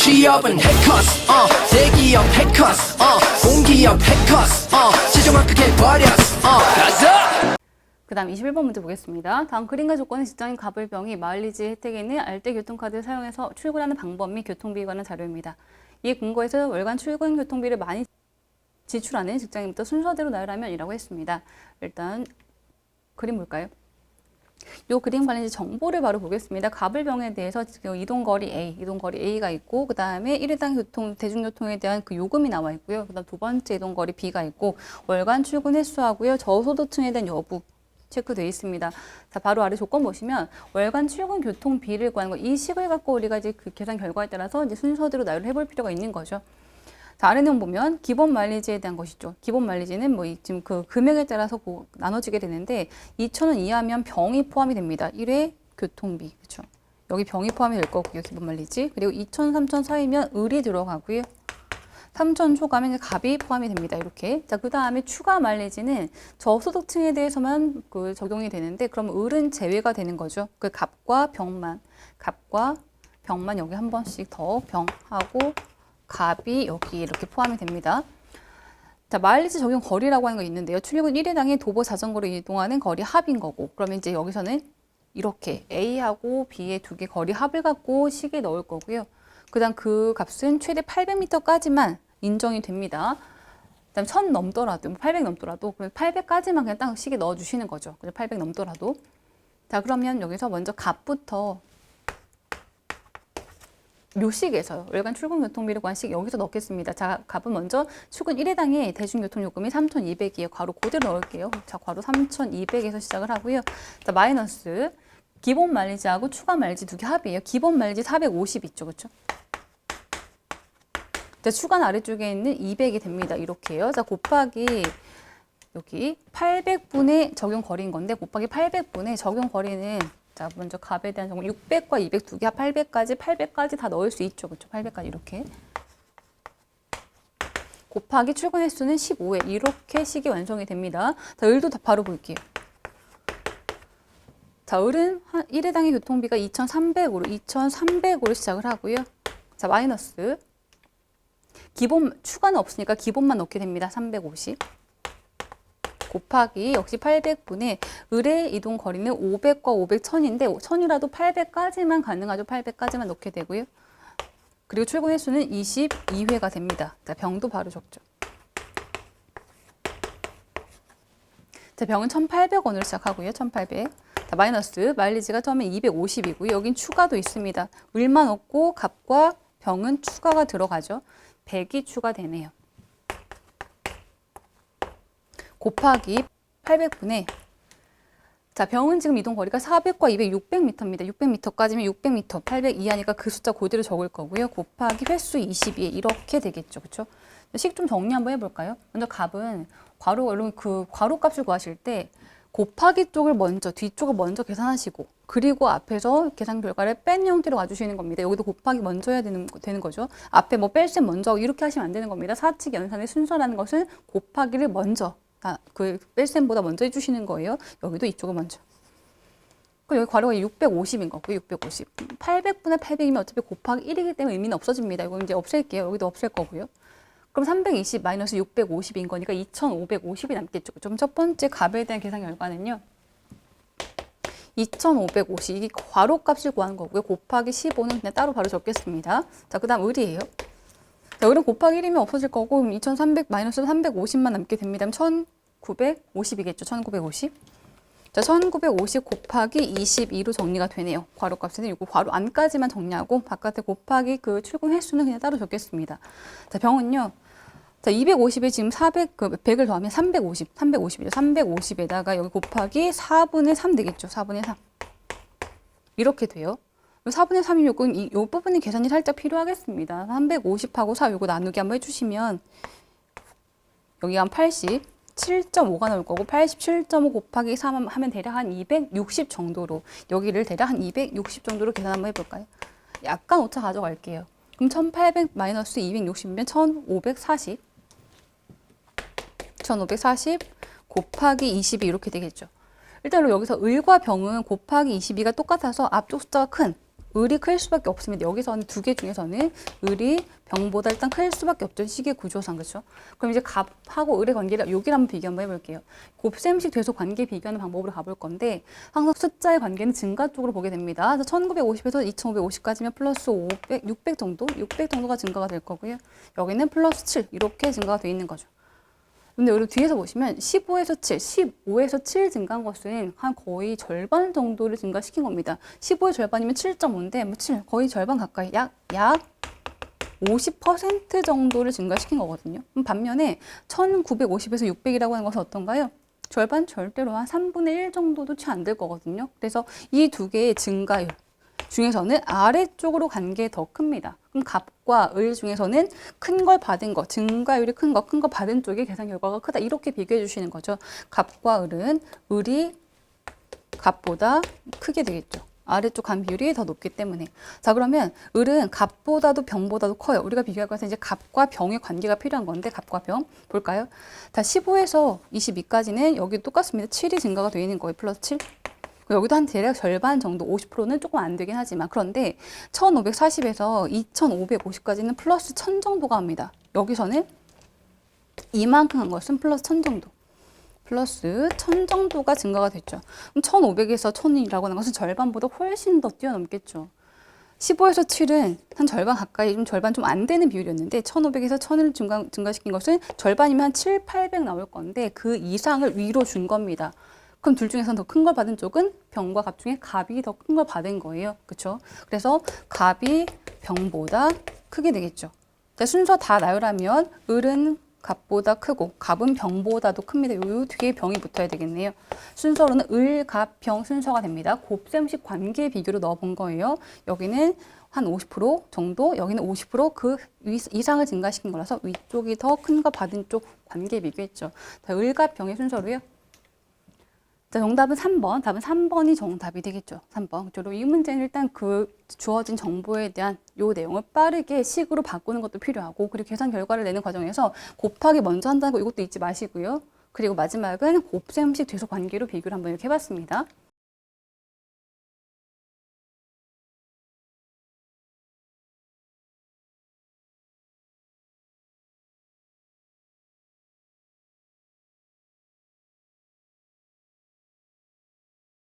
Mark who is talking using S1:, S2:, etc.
S1: 취업은 해커스 대기업 해커스 공기업 해커스 최종학 크게 버렸어 가자.
S2: 그 다음 21번 문제 보겠습니다. 다음 그림과 조건의 직장인 가불병이 마일리지 혜택에 있는 알뜰 교통카드를 사용해서 출근하는 방법 및 교통비에 관한 자료입니다. 이에 근거해서 월간 출근 교통비를 많이 지출하는 직장인부터 순서대로 나열하면 이라고 했습니다. 일단 그림 볼까요? 이 그림 관련해서 정보를 바로 보겠습니다. 가불병에 대해서 지금 이동거리 A가 있고, 그 다음에 1인당 대중교통에 대한 그 요금이 나와 있고요. 그 다음 두 번째 이동거리 B가 있고, 월간 출근 횟수하고요, 저소득층에 대한 여부 체크되어 있습니다. 자, 바로 아래 조건 보시면 월간 출근 교통비를 구하는 거, 이 식을 갖고 우리가 이제 그 계산 결과에 따라서 이제 순서대로 나열을 해볼 필요가 있는 거죠. 자, 아래 내용 보면 기본 마일리지에 대한 것이죠. 기본 마일리지는 뭐 지금 그 금액에 따라서 나눠지게 되는데 2,000원 이하면 병이 포함이 됩니다. 1회 교통비, 그렇죠? 여기 병이 포함이 될 거고요. 기본 마일리지. 그리고 2,000, 3,000 사이면 을이 들어가고요. 3,000 초과면 갑이 포함이 됩니다. 이렇게. 자, 그 다음에 추가 마일리지는 저소득층에 대해서만 그 적용이 되는데, 그럼 을은 제외가 되는 거죠. 그 갑과 병만 여기 한 번씩 더 병하고 갑이 여기 이렇게 포함이 됩니다. 자, 마일리지 적용 거리라고 하는 거 있는데요. 출퇴근 1회당에 도보 자전거로 이동하는 거리 합인 거고, 그러면 이제 여기서는 이렇게 A하고 B의 두 개 거리 합을 갖고 식에 넣을 거고요. 그 다음 그 값은 최대 800m까지만 인정이 됩니다. 그 다음 1000 넘더라도, 800 넘더라도, 800까지만 그냥 딱 식에 넣어주시는 거죠. 800 넘더라도. 자, 그러면 여기서 먼저 값부터 묘식에서요. 월간 출근 교통비를 구한 식 여기서 넣겠습니다. 자, 값은 먼저 출근 1회당의 대중교통요금이 3,200이에요. 괄호 그대로 넣을게요. 자, 괄호 3,200에서 시작을 하고요. 자, 마이너스 기본 마일리지하고 추가 마일리지 두 개 합이에요. 기본 마일리지 450 있죠. 그렇죠? 자, 추가는 아래쪽에 있는 200이 됩니다. 이렇게요. 자, 곱하기 여기 800분의 적용 거리인 건데 곱하기 800분의 적용 거리는, 자, 먼저 값에 대한 정보 600과 200 두 개, 800까지 다 넣을 수 있죠. 그렇죠? 800까지 이렇게. 곱하기 출근 횟수는 15회. 이렇게 식이 완성이 됩니다. 자, 을도 다 바로 볼게요. 자, 을은 1회당의 교통비가 2,300으로 시작을 하고요. 자, 마이너스 기본 추가는 없으니까 기본만 넣게 됩니다. 350. 곱하기 역시 800분의 을의 이동 거리는 500과 500, 1000인데 1000이라도 800까지만 가능하죠. 800까지만 넣게 되고요. 그리고 출근 횟수는 22회가 됩니다. 자, 병도 바로 적죠. 자, 병은 1,800원으로 시작하고요. 1,800. 자, 마이너스 마일리지가 처음에 250이고요. 여긴 추가도 있습니다. 을만 없고 갑과 병은 추가가 들어가죠. 100이 추가되네요. 곱하기 800분의, 자, 병은 지금 이동 거리가 400과 200, 600m입니다. 600m까지면 600m, 800 이하니까 그 숫자 그대로 적을 거고요. 곱하기 횟수 22 이렇게 되겠죠. 그렇죠? 식 좀 정리 한번 해볼까요? 먼저 값은 괄호 값을 구하실 때 곱하기 쪽을 먼저, 뒤쪽을 먼저 계산하시고, 그리고 앞에서 계산 결과를 뺀 형태로 와주시는 겁니다. 여기도 곱하기 먼저 해야 되는 거죠. 앞에 뭐 뺄셈 먼저 하고 이렇게 하시면 안 되는 겁니다. 사칙 연산의 순서라는 것은 곱하기를 먼저, 그 뺄셈보다 먼저 해주시는 거예요. 여기도 이쪽을 먼저. 그럼 여기 괄호가 650인 거고요. 650. 800분의 800이면 어차피 곱하기 1이기 때문에 의미는 없어집니다. 이거 이제 없앨게요. 여기도 없앨 거고요. 그럼 320 마이너스 650인 거니까 2550이 남겠죠. 좀 첫 번째 값에 대한 계산 결과는요. 2550, 이게 괄호 값을 구하는 거고요. 곱하기 15는 그냥 따로 바로 적겠습니다. 자, 그 다음 을이에요. 자, 을은 곱하기 1이면 없어질 거고, 그럼 2300 마이너스 350만 남게 됩니다. 1950이겠죠. 1950. 자, 1950 곱하기 22로 정리가 되네요. 괄호 값은 이거 괄호 안까지만 정리하고 바깥에 곱하기 그 출근 횟수는 그냥 따로 적겠습니다. 자, 병은요. 자, 250에 지금 100을 더하면 350이죠. 350에다가 여기 곱하기 4분의 3 되겠죠. 4분의 3. 이렇게 돼요. 4분의 3이면 이 부분이 계산이 살짝 필요하겠습니다. 350하고 4 요거 나누기 한번 해주시면 여기가 한 87.5가 나올 거고 87.5 곱하기 3 하면 대략 한 260 정도로, 여기를 대략 한 260 정도로 계산 한번 해볼까요? 약간 오차 가져갈게요. 그럼 1800 마이너스 260이면 1540 곱하기 22 이렇게 되겠죠. 일단 여기서 을과 병은 곱하기 22가 똑같아서 앞쪽 숫자가 큰 을이 클 수밖에 없습니다. 여기서는 두 개 중에서는 을이 병보다 일단 클 수밖에 없죠. 식의 구조상. 그렇죠? 그럼 이제 갑하고 을의 관계를 여기를 한번 비교 한번 해볼게요. 곱셈식 대소 관계 비교하는 방법으로 가볼 건데 항상 숫자의 관계는 증가 쪽으로 보게 됩니다. 그래서 1950에서 2550까지면 플러스 500, 600 정도? 600 정도가 증가가 될 거고요. 여기는 플러스 7 이렇게 증가가 되어 있는 거죠. 근데 여러분 뒤에서 보시면 15에서 7, 15에서 7 증가한 것은 한 거의 절반 정도를 증가시킨 겁니다. 15의 절반이면 7.5인데 뭐 7, 거의 절반 가까이 약 50% 정도를 증가시킨 거거든요. 반면에 1950에서 600이라고 하는 것은 어떤가요? 절반 절대로 한 3분의 1 정도도 채 안 될 거거든요. 그래서 이 두 개의 증가율 중에서는 아래쪽으로 간 게 더 큽니다. 그럼 갑과 을 중에서는 큰 걸 받은 거, 증가율이 큰 거 받은 쪽이 계산 결과가 크다. 이렇게 비교해 주시는 거죠. 갑과 을은 을이 갑보다 크게 되겠죠. 아래쪽 간 비율이 더 높기 때문에. 자, 그러면 을은 갑보다도 병보다도 커요. 우리가 비교할 것은 이제 갑과 병의 관계가 필요한 건데 갑과 병 볼까요? 자, 15에서 22까지는 여기 똑같습니다. 7이 증가가 되어 있는 거예요. 플러스 7. 여기도 한 대략 절반 정도, 50%는 조금 안 되긴 하지만, 그런데 1540에서 2550까지는 플러스 1000 정도가 합니다. 여기서는 이만큼 한 것은 플러스 1000 정도. 플러스 1000 정도가 증가가 됐죠. 그럼 1500에서 1000이라고 하는 것은 절반보다 훨씬 더 뛰어넘겠죠. 15에서 7은 한 절반 가까이, 좀 절반 좀 안 되는 비율이었는데 1500에서 1000을 증가시킨 것은 절반이면 한 7, 800 나올 건데 그 이상을 위로 준 겁니다. 그럼 둘 중에서 더 큰 걸 받은 쪽은 병과 갑 중에 갑이 더 큰 걸 받은 거예요. 그렇죠? 그래서 갑이 병보다 크게 되겠죠. 자, 순서 다 나열하면 을은 갑보다 크고 갑은 병보다도 큽니다. 요 뒤에 병이 붙어야 되겠네요. 순서로는 을, 갑, 병 순서가 됩니다. 곱셈식 관계 비교로 넣어본 거예요. 여기는 한 50% 정도, 여기는 50%그 이상을 증가시킨 거라서 위쪽이 더 큰 거 받은 쪽 관계 비교했죠. 자, 을, 갑, 병의 순서로요. 자, 정답은 3번. 답은 3번이 정답이 되겠죠. 3번. 그리고 이 문제는 일단 그 주어진 정보에 대한 요 내용을 빠르게 식으로 바꾸는 것도 필요하고, 그리고 계산 결과를 내는 과정에서 곱하기 먼저 한다는 거 이것도 잊지 마시고요. 그리고 마지막은 곱셈식 대소 관계로 비교를 한번 이렇게 해봤습니다.